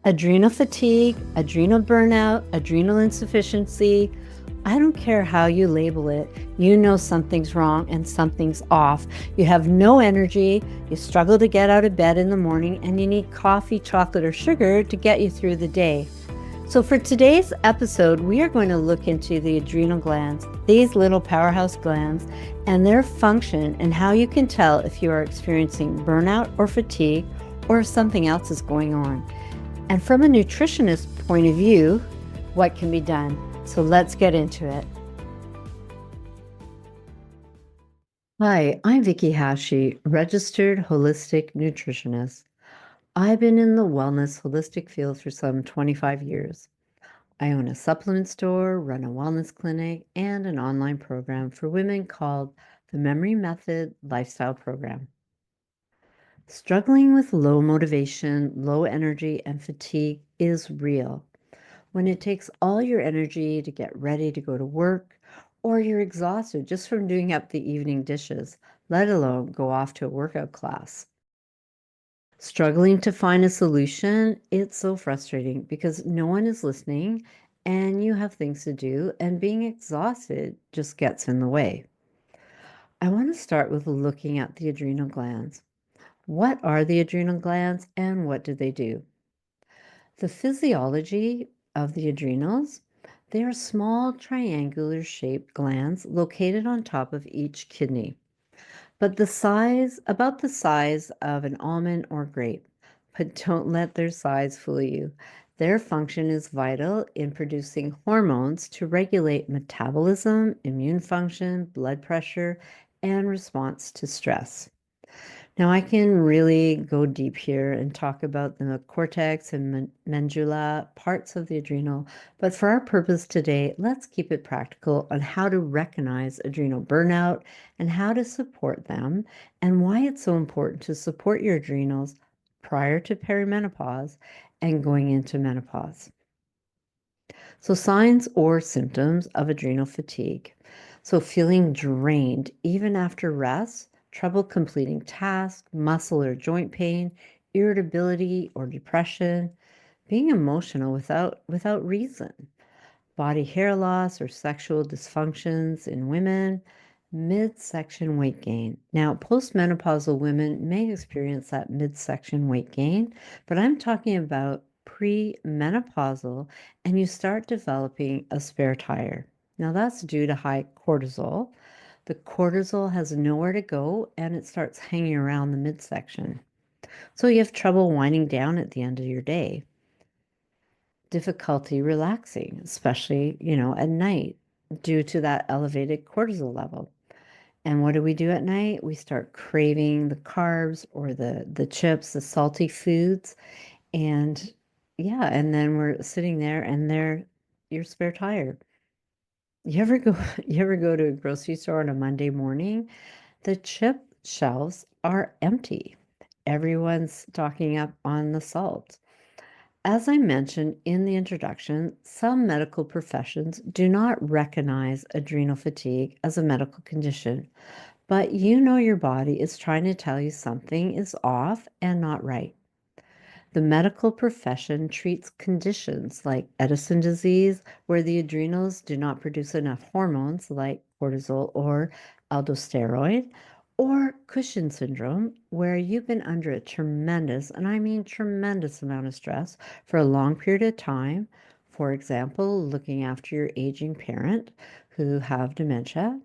Adrenal fatigue, adrenal burnout, adrenal insufficiency. I don't care how you label it, you know something's wrong and something's off. You have no energy, you struggle to get out of bed in the morning, and you need coffee, chocolate, or sugar to get you through the day. So, for today's episode, we are going to look into the adrenal glands, these little powerhouse glands, and their function, and how you can tell if you are experiencing burnout or fatigue or if something else is going on. And from a nutritionist point of view, what can be done? So let's get into it. Hi, I'm Vicky Hashi, registered holistic nutritionist. I've been in the wellness holistic field for some 25 years. I own a supplement store, run a wellness clinic, and an online program for women called the Memory Method Lifestyle Program. Struggling with low motivation, low energy, and fatigue is real. When it takes all your energy to get ready to go to work, or you're exhausted just from doing up the evening dishes, let alone go off to a workout class. Struggling to find a solution, it's so frustrating because no one is listening and you have things to do, and being exhausted just gets in the way. I want to start with looking at the adrenal glands. What are the adrenal glands and what do they do? The physiology of the adrenals, they are small triangular shaped glands located on top of each kidney, but about the size of an almond or grape. But don't let their size fool you. Their function is vital in producing hormones to regulate metabolism, immune function, blood pressure, and response to stress. Now, I can really go deep here and talk about the cortex and medulla, parts of the adrenal, but for our purpose today, let's keep it practical on how to recognize adrenal burnout and how to support them, and why it's so important to support your adrenals prior to perimenopause and going into menopause. So, signs or symptoms of adrenal fatigue. So, feeling drained even after rest, trouble completing tasks, muscle or joint pain, irritability or depression, being emotional without reason, body hair loss or sexual dysfunctions in women, midsection weight gain. Now, postmenopausal women may experience that midsection weight gain, but I'm talking about premenopausal, and you start developing a spare tire. Now, that's due to high cortisol. The cortisol has nowhere to go and it starts hanging around the midsection. So you have trouble winding down at the end of your day, difficulty relaxing, especially, at night due to that elevated cortisol level. And what do we do at night? We start craving the carbs or the chips, the salty foods. And yeah, and then we're sitting there and they're your spare tire. You ever go you ever go to a grocery store on a Monday morning? The chip shelves are empty. Everyone's stocking up on the salt. As I mentioned in the introduction, some medical professions do not recognize adrenal fatigue as a medical condition, but you know your body is trying to tell you something is off and not right. The medical profession treats conditions like Edison disease, where the adrenals do not produce enough hormones like cortisol or aldosteroid, or Cushing syndrome, where you've been under a tremendous, and I mean tremendous amount of stress for a long period of time. For example, looking after your aging parent who have dementia.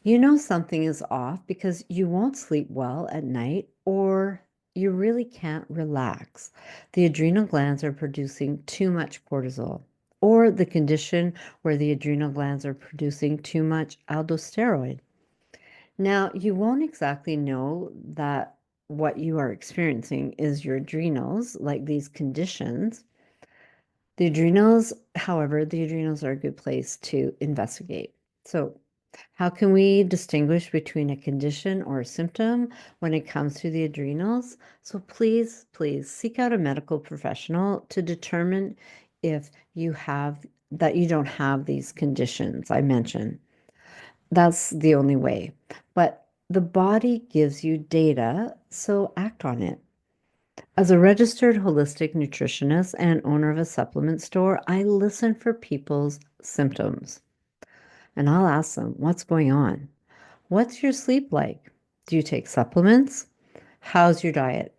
You know something is off because you won't sleep well at night or you really can't relax. The adrenal glands are producing too much cortisol, or the condition where the adrenal glands are producing too much aldosteroid. Now, you won't exactly know that what you are experiencing is your adrenals, like these conditions. The adrenals are a good place to investigate. So, how can we distinguish between a condition or a symptom when it comes to the adrenals? So, please seek out a medical professional to determine if you don't have these conditions I mentioned. That's the only way. But the body gives you data, so act on it. As a registered holistic nutritionist and owner of a supplement store, I listen for people's symptoms and I'll ask them, what's going on? What's your sleep like? Do you take supplements? How's your diet?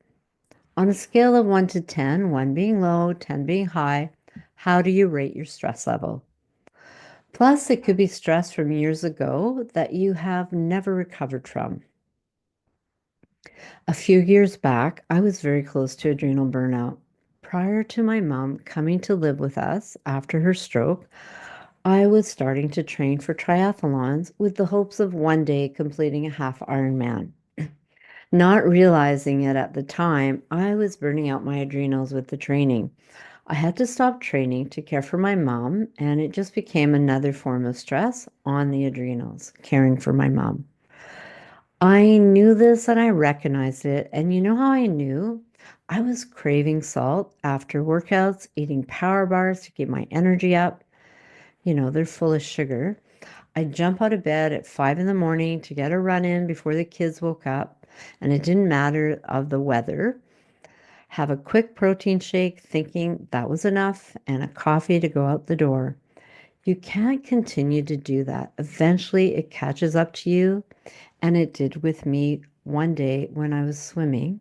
On a scale of 1 to 10, 1 being low, 10 being high, how do you rate your stress level? Plus, it could be stress from years ago that you have never recovered from. A few years back, I was very close to adrenal burnout. Prior to my mom coming to live with us after her stroke, I was starting to train for triathlons with the hopes of one day completing a half Ironman. Not realizing it at the time, I was burning out my adrenals with the training. I had to stop training to care for my mom, and it just became another form of stress on the adrenals, caring for my mom. I knew this and I recognized it. And you know how I knew? I was craving salt after workouts, eating power bars to keep my energy up. You know, they're full of sugar. I'd jump out of bed at 5 in the morning to get a run in before the kids woke up. And it didn't matter of the weather. Have a quick protein shake, thinking that was enough, and a coffee to go out the door. You can't continue to do that. Eventually, it catches up to you. And it did with me one day when I was swimming.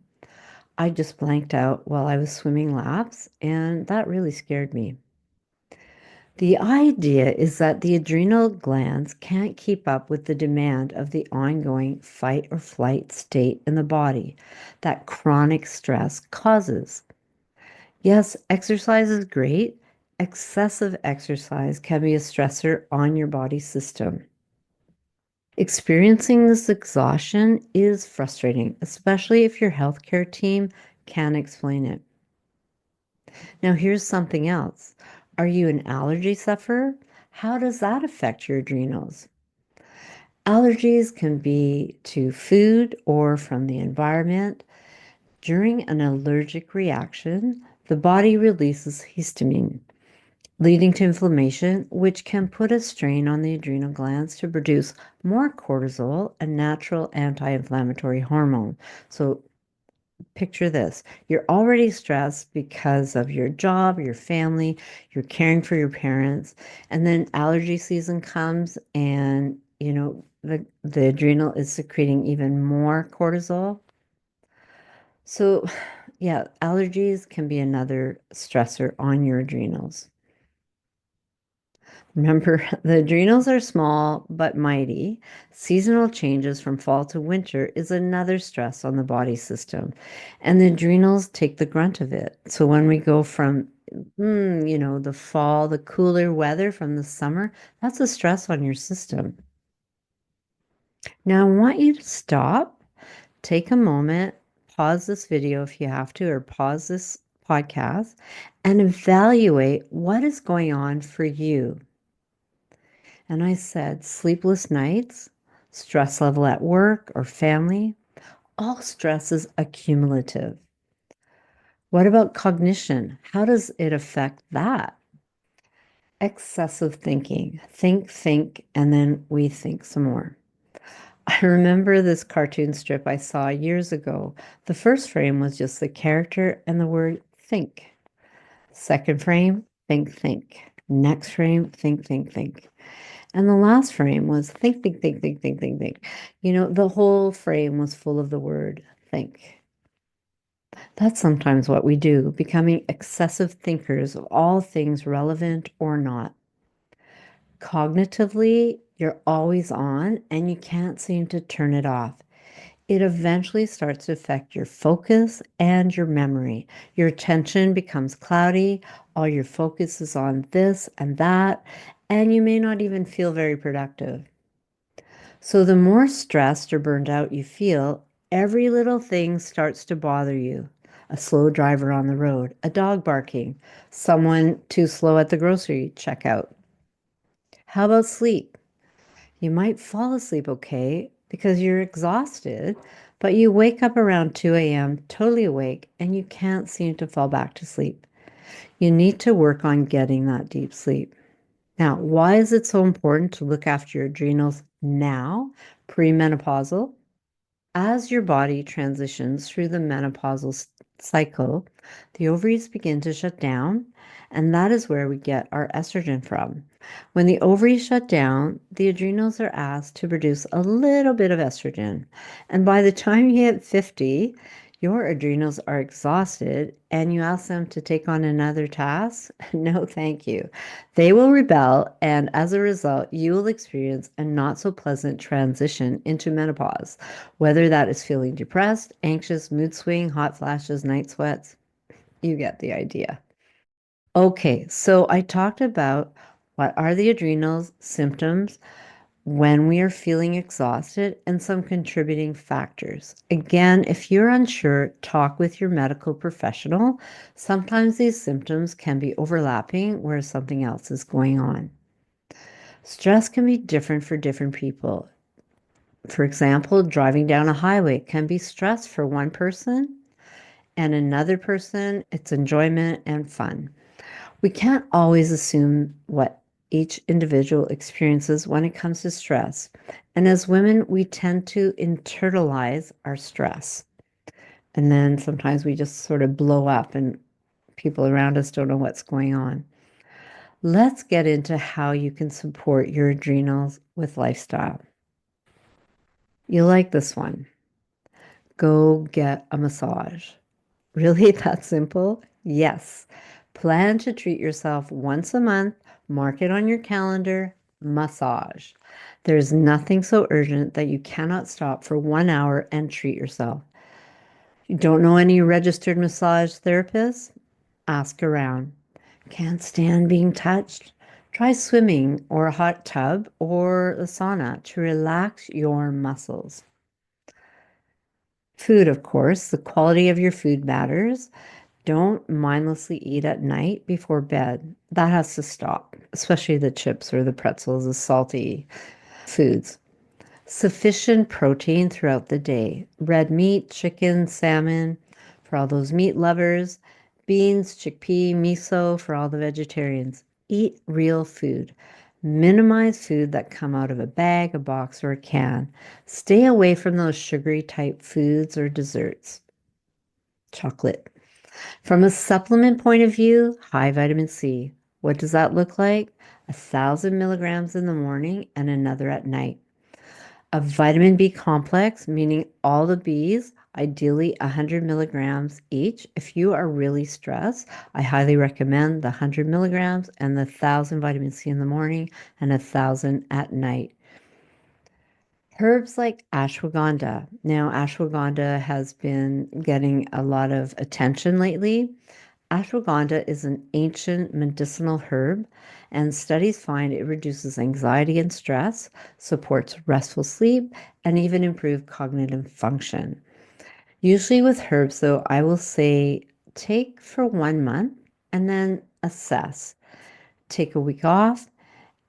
I just blanked out while I was swimming laps, and that really scared me. The idea is that the adrenal glands can't keep up with the demand of the ongoing fight or flight state in the body that chronic stress causes. Yes, exercise is great. Excessive exercise can be a stressor on your body system. Experiencing this exhaustion is frustrating, especially if your healthcare team can't explain it. Now, here's something else. Are you an allergy sufferer? How does that affect your adrenals? Allergies can be to food or from the environment. During an allergic reaction, the body releases histamine, leading to inflammation, which can put a strain on the adrenal glands to produce more cortisol, a natural anti inflammatory hormone. So, picture this, you're already stressed because of your job, your family, you're caring for your parents, and then allergy season comes, and the adrenal is secreting even more cortisol. So, yeah, allergies can be another stressor on your adrenals. Remember, the adrenals are small but mighty. Seasonal changes from fall to winter is another stress on the body system, and the adrenals take the grunt of it. So when we go from, the fall, the cooler weather from the summer, that's a stress on your system. Now, I want you to stop, take a moment, pause this video if you have to, or pause this podcast, and evaluate what is going on for you. And I said, sleepless nights, stress level at work or family, all stress is accumulative. What about cognition? How does it affect that? Excessive thinking. Think, and then we think some more. I remember this cartoon strip I saw years ago. The first frame was just the character and the word think. Second frame, think. Next frame, think. And the last frame was think. The whole frame was full of the word think. That's sometimes what we do, becoming excessive thinkers of all things relevant or not. Cognitively, you're always on and you can't seem to turn it off. It eventually starts to affect your focus and your memory. Your attention becomes cloudy. All your focus is on this and that, and you may not even feel very productive. So, the more stressed or burned out you feel, every little thing starts to bother you. A slow driver on the road, a dog barking, someone too slow at the grocery checkout. How about sleep? You might fall asleep okay because you're exhausted, but you wake up around 2 a.m. totally awake and you can't seem to fall back to sleep. You need to work on getting that deep sleep. Now, why is it so important to look after your adrenals now, premenopausal? As your body transitions through the menopausal cycle, the ovaries begin to shut down, and that is where we get our estrogen from. When the ovaries shut down, the adrenals are asked to produce a little bit of estrogen. And by the time you hit 50, your adrenals are exhausted and you ask them to take on another task? No, thank you. They will rebel, and as a result, you will experience a not so pleasant transition into menopause, whether that is feeling depressed, anxious, mood swing, hot flashes, night sweats. You get the idea. Okay, so I talked about what are the adrenals, symptoms, when we are feeling exhausted, and some contributing factors. Again, if you're unsure, talk with your medical professional. Sometimes these symptoms can be overlapping where something else is going on. Stress can be different for different people. For example, driving down a highway can be stress for one person, and another person, it's enjoyment and fun. We can't always assume what each individual experiences when it comes to stress. And as women, we tend to internalize our stress. And then sometimes we just sort of blow up and people around us don't know what's going on. Let's get into how you can support your adrenals with lifestyle. You like this one. Go get a massage. Really that simple? Yes. Plan to treat yourself once a month, mark it on your calendar, massage. There's nothing so urgent that you cannot stop for 1 hour and treat yourself. You don't know any registered massage therapists? Ask around. Can't stand being touched? Try swimming or a hot tub or a sauna to relax your muscles. Food, of course, the quality of your food matters. Don't mindlessly eat at night before bed. That has to stop, especially the chips or the pretzels, the salty foods. Sufficient protein throughout the day. Red meat, chicken, salmon for all those meat lovers. Beans, chickpea, miso for all the vegetarians. Eat real food. Minimize food that come out of a bag, a box, or a can. Stay away from those sugary type foods or desserts. Chocolate. From a supplement point of view, high vitamin C. What does that look like? 1,000 milligrams in the morning and another at night. A vitamin B complex, meaning all the Bs, ideally 100 milligrams each. If you are really stressed, I highly recommend the 100 milligrams and the 1,000 vitamin C in the morning and 1,000 at night. Herbs like ashwagandha. Now, ashwagandha has been getting a lot of attention lately. Ashwagandha is an ancient medicinal herb, and studies find it reduces anxiety and stress, supports restful sleep, and even improves cognitive function. Usually, with herbs, though, I will say take for 1 month and then assess. Take a week off,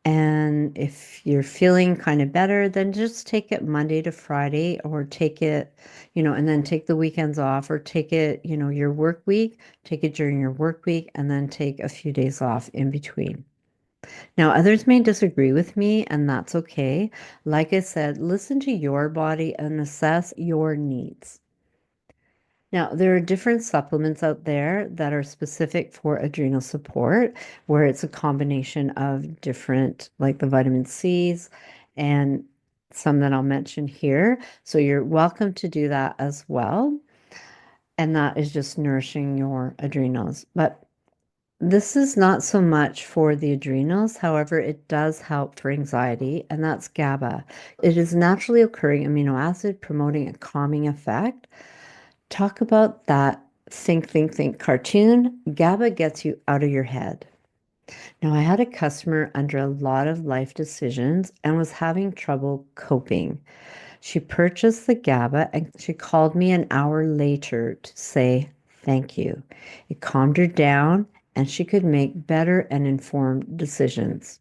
and if you're feeling kind of better, then just take it Monday to Friday or take it, and then take the weekends off or take it, your work week, take it during your work week and then take a few days off in between. Now, others may disagree with me, and that's okay. Like I said, listen to your body and assess your needs. Now, there are different supplements out there that are specific for adrenal support, where it's a combination of different, like the vitamin C's and some that I'll mention here. So you're welcome to do that as well. And that is just nourishing your adrenals. But this is not so much for the adrenals. However, it does help for anxiety, and that's GABA. It is naturally occurring amino acid promoting a calming effect. Talk about that think cartoon. GABA gets you out of your head. Now, I had a customer under a lot of life decisions and was having trouble coping. She purchased the GABA and she called me an hour later to say thank you. It calmed her down and she could make better and informed decisions.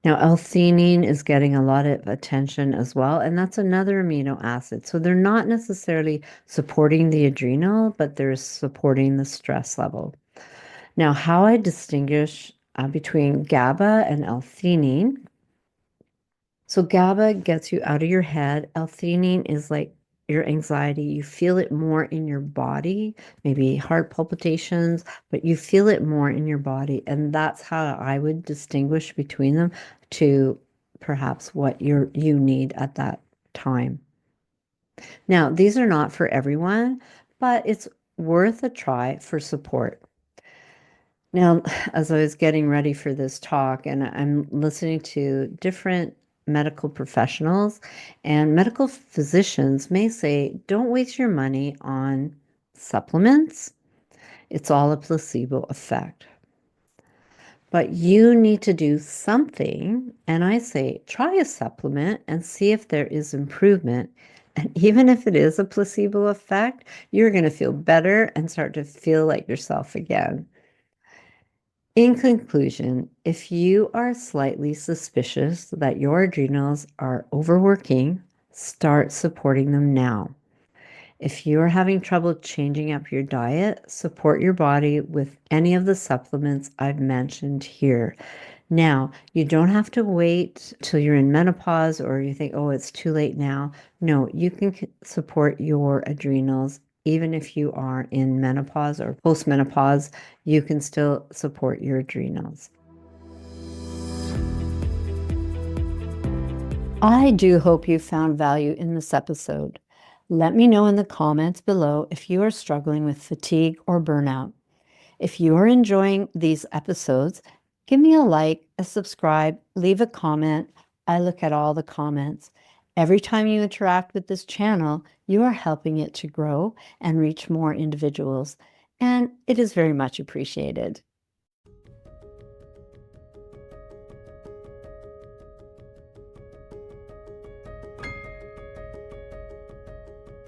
Now, L-theanine is getting a lot of attention as well, and that's another amino acid. So they're not necessarily supporting the adrenal, but they're supporting the stress level. Now, how I distinguish between GABA and L-theanine. So GABA gets you out of your head. L-theanine is like your anxiety. You feel it more in your body, maybe heart palpitations, but you feel it more in your body. And that's how I would distinguish between them to perhaps what you need at that time. Now, these are not for everyone, but it's worth a try for support. Now, as I was getting ready for this talk, and I'm listening to different medical professionals, and medical physicians may say, don't waste your money on supplements. It's all a placebo effect. But you need to do something. And I say, try a supplement and see if there is improvement. And even if it is a placebo effect, you're going to feel better and start to feel like yourself again. In conclusion, if you are slightly suspicious that your adrenals are overworking, start supporting them now. If you are having trouble changing up your diet, support your body with any of the supplements I've mentioned here. Now, you don't have to wait till you're in menopause or you think, oh, it's too late now. No, you can support your adrenals even if you are in menopause or postmenopause, you can still support your adrenals. I do hope you found value in this episode. Let me know in the comments below if you are struggling with fatigue or burnout. If you are enjoying these episodes, give me a like, a subscribe, leave a comment. I look at all the comments. Every time you interact with this channel, you are helping it to grow and reach more individuals, and it is very much appreciated.